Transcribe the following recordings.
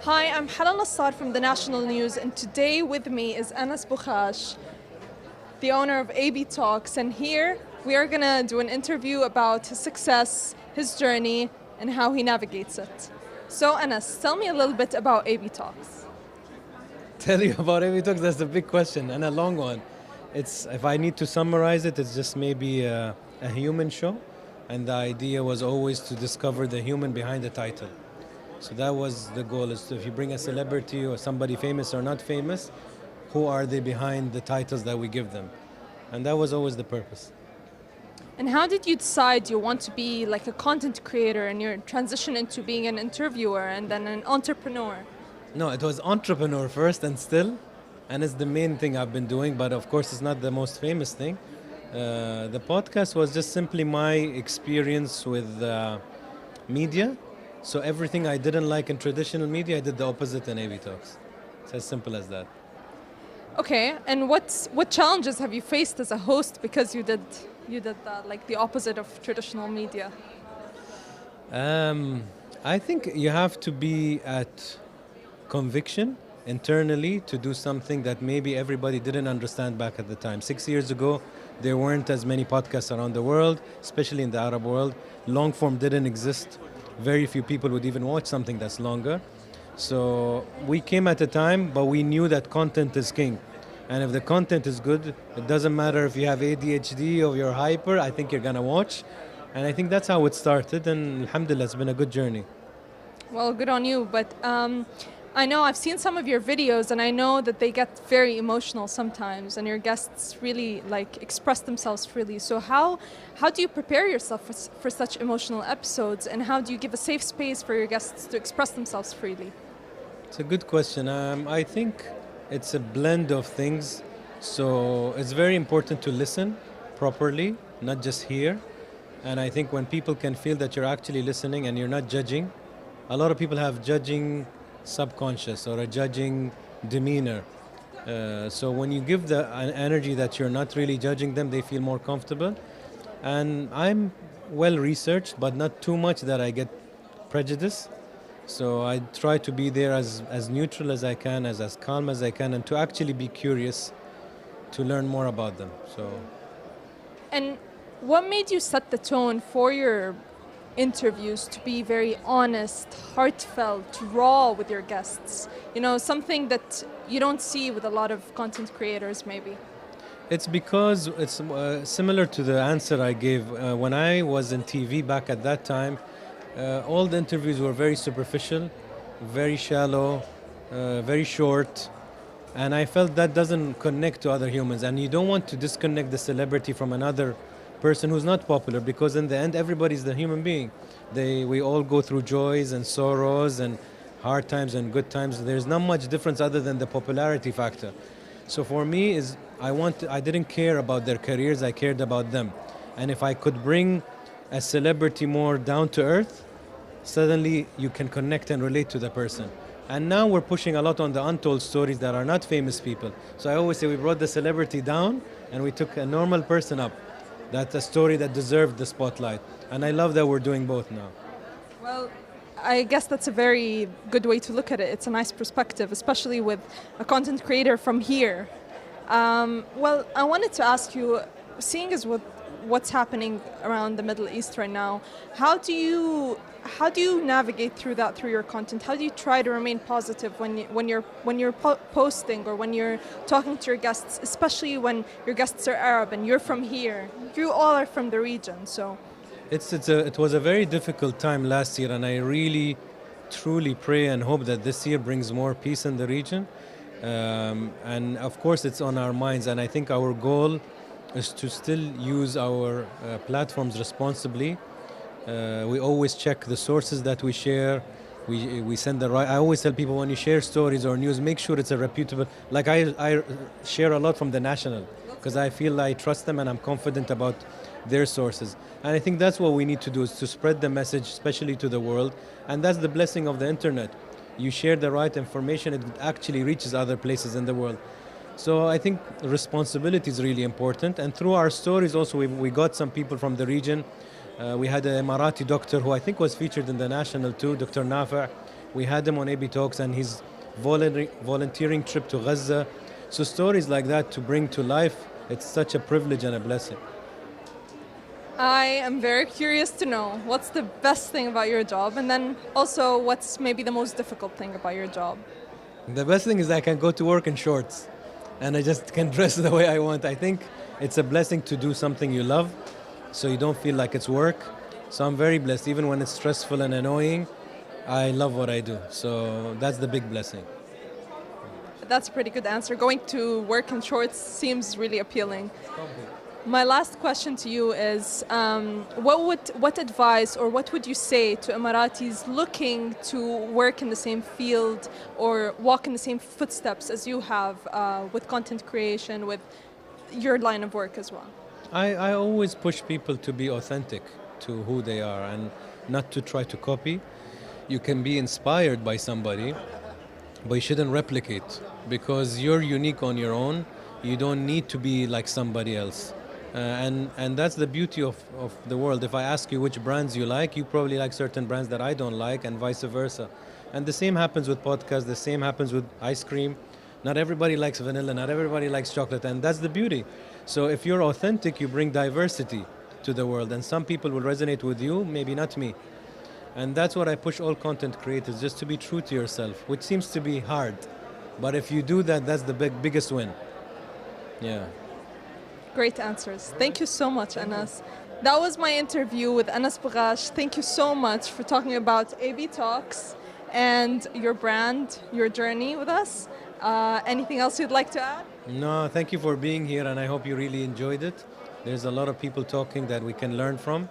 Hi, I'm Hala Nassar from the National News, and today with me is Anas Bukhash, the owner of AB Talks, and here we are going to do an interview about his success, his journey, and how he navigates it. So Anas, tell me a little bit about AB Talks. Tell you about every talk, that's a big question and a long one. If I need to summarize it, it's just maybe a human show, and the idea was always to discover the human behind the title. So that was the goal, is if you bring a celebrity or somebody famous or not famous, who are they behind the titles that we give them? And that was always the purpose. And how did you decide you want to be like a content creator and your transition into being an interviewer and then an entrepreneur? No, it was entrepreneur first and still, and it's the main thing I've been doing, but of course it's not the most famous thing. The podcast was just simply my experience with media. So everything I didn't like in traditional media, I did the opposite in AV Talks. It's as simple as that. Okay, and what challenges have you faced as a host because you did that, like the opposite of traditional media? I think you have to be at conviction internally to do something that maybe everybody didn't understand back at the time. 6 years ago, there weren't as many podcasts around the world, especially in the Arab world. Long form didn't exist. Very few people would even watch something that's longer. So we came at a time, but we knew that content is king. And if the content is good, it doesn't matter if you have ADHD or you're hyper, I think you're gonna watch. And I think that's how it started, and alhamdulillah, it's been a good journey. Well, good on you, but I know I've seen some of your videos and I know that they get very emotional sometimes and your guests really like express themselves freely. So how do you prepare yourself for such emotional episodes, and how do you give a safe space for your guests to express themselves freely? It's a good question. I think it's a blend of things. So it's very important to listen properly, not just hear. And I think when people can feel that you're actually listening and you're not judging, a lot of people have judging subconscious or a judging demeanor. So when you give an energy that you're not really judging them, they feel more comfortable. And I'm well researched, but not too much that I get prejudice. So I try to be there as neutral as I can, as calm as I can, and to actually be curious to learn more about them. And what made you set the tone for your interviews to be very honest, heartfelt, raw with your guests? You know, something that you don't see with a lot of content creators maybe. It's because it's similar to the answer I gave when I was in TV back at that time. All the interviews were very superficial, very shallow, very short, and I felt that doesn't connect to other humans, and you don't want to disconnect the celebrity from another person who's not popular, because in the end everybody's the human being. We all go through joys and sorrows and hard times and good times. There's not much difference other than the popularity factor. So for me, I didn't care about their careers, I cared about them. And if I could bring a celebrity more down to earth, suddenly you can connect and relate to the person. And now we're pushing a lot on the untold stories that are not famous people. So I always say we brought the celebrity down and we took a normal person up. That's a story that deserved the spotlight. And I love that we're doing both now. Well, I guess that's a very good way to look at it. It's a nice perspective, especially with a content creator from here. Well, I wanted to ask you, seeing as what's happening around the Middle East right now, how do you navigate through that through your content? How do you try to remain positive when you're posting or when you're talking to your guests, especially when your guests are Arab and you're from here? You all are from the region, so. It was a very difficult time last year, and I really, truly pray and hope that this year brings more peace in the region. And of course, it's on our minds, and I think our goal is to still use our platforms responsibly. We always check the sources that we share. We send the right. I always tell people, when you share stories or news, make sure it's a reputable. Like I share a lot from the National because I feel I trust them and I'm confident about their sources. And I think that's what we need to do, is to spread the message, especially to the world. And that's the blessing of the internet. You share the right information, it actually reaches other places in the world. So I think responsibility is really important. And through our stories also, we got some people from the region. We had an Emirati doctor who I think was featured in the National too, Dr. Nafi'. We had him on AB Talks, and his volunteering trip to Gaza. So stories like that to bring to life, it's such a privilege and a blessing. I am very curious to know what's the best thing about your job, and then also what's maybe the most difficult thing about your job. The best thing is I can go to work in shorts and I just can dress the way I want. I think it's a blessing to do something you love so you don't feel like it's work. So I'm very blessed. Even when it's stressful and annoying, I love what I do. So that's the big blessing. That's a pretty good answer. Going to work in shorts seems really appealing. My last question to you is, what advice or what would you say to Emiratis looking to work in the same field or walk in the same footsteps as you have with content creation, with your line of work as well? I always push people to be authentic to who they are and not to try to copy. You can be inspired by somebody, but you shouldn't replicate because you're unique on your own. You don't need to be like somebody else. And that's the beauty of the world. If I ask you which brands you probably like certain brands that I don't like, and vice versa. And the same happens with podcasts, the same happens with ice cream. Not everybody likes vanilla, not everybody likes chocolate, and that's the beauty. So if you're authentic, you bring diversity to the world, and some people will resonate with you, maybe not me. And that's what I push all content creators, just to be true to yourself, which seems to be hard. But if you do that, that's the biggest win. Yeah. Great answers. Thank you so much, Anas. That was my interview with Anas Bukhash. Thank you so much for talking about AB Talks and your brand, your journey with us. Anything else you'd like to add? No, thank you for being here, and I hope you really enjoyed it. There's a lot of people talking that we can learn from.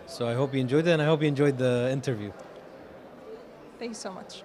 So I hope you enjoyed it, and I hope you enjoyed the interview. Thank you so much.